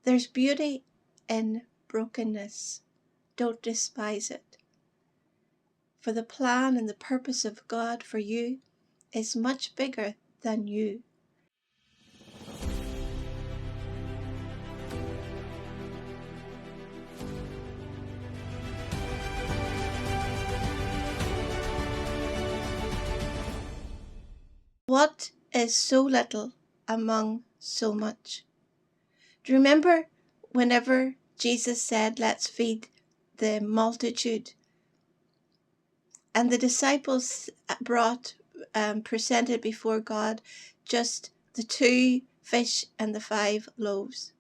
There's beauty in brokenness. Don't despise it. For the plan and the purpose of God for you is much bigger than you. What is so little among so much? Do you remember whenever Jesus said, let's feed the multitude? And the disciples presented before God just the 2 fish and the 5 loaves.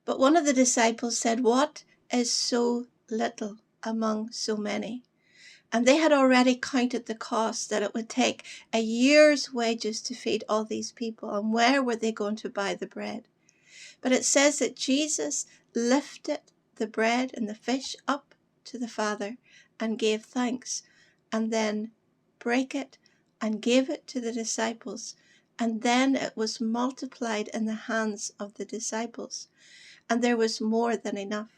But one of the disciples said, what is so little among so many? And they had already counted the cost that it would take a year's wages to feed all these people. And where were they going to buy the bread? But it says that Jesus lifted the bread and the fish up to the Father and gave thanks, and then brake it and gave it to the disciples. And then it was multiplied in the hands of the disciples. And there was more than enough.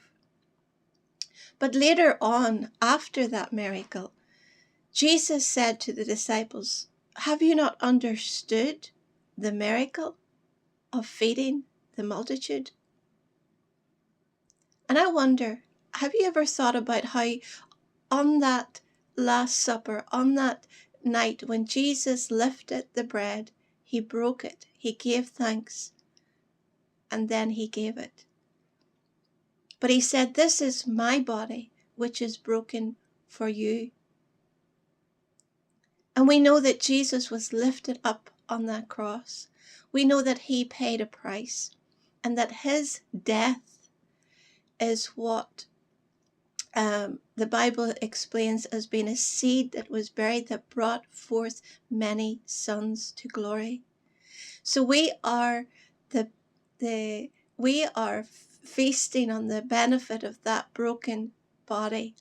But later on, after that miracle, Jesus said to the disciples, have you not understood the miracle of feeding the multitude? And I wonder, have you ever thought about how on that Last Supper, on that night when Jesus lifted the bread, he broke it, he gave thanks, and then he gave it. But he said, this is my body, which is broken for you. And we know that Jesus was lifted up on that cross. We know that he paid a price, and that his death is what the Bible explains as being a seed that was buried that brought forth many sons to glory. So we are feasting on the benefit of that broken body,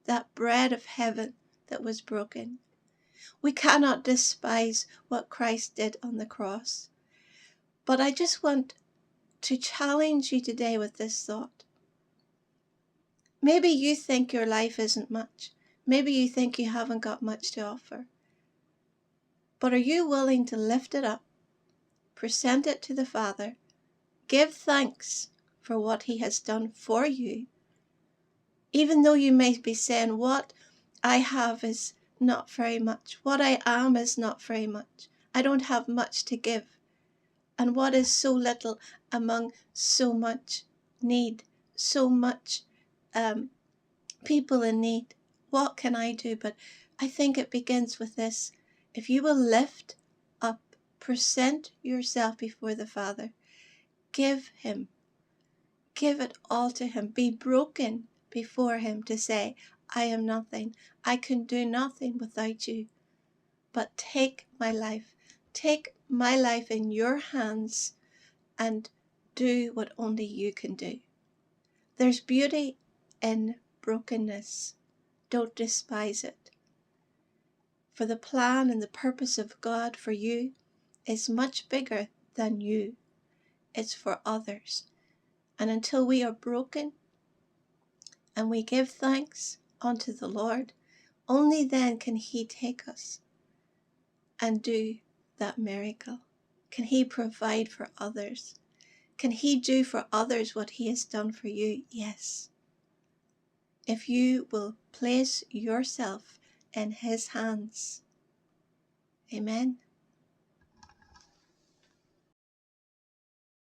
that bread of heaven that was broken. We cannot despise what Christ did on the cross. But I just want to challenge you today with this thought. Maybe you think your life isn't much. Maybe you think you haven't got much to offer. But are you willing to lift it up, present it to the Father, give thanks for what he has done for you? Even though you may be saying, what I have is not very much. What I am is not very much. I don't have much to give. And what is so little among so much need, so much people in need? What can I do? But I think it begins with this. If you will lift up, present yourself before the Father, give it all to him. Be broken before him to say, I am nothing. I can do nothing without you. But take my life. Take my life in your hands and do what only you can do. There's beauty in brokenness. Don't despise it. For the plan and the purpose of God for you is much bigger than you. It's for others. And until we are broken and we give thanks unto the Lord, only then can he take us and do that miracle. Can he provide for others? Can he do for others what he has done for you? Yes. If you will place yourself in his hands. Amen.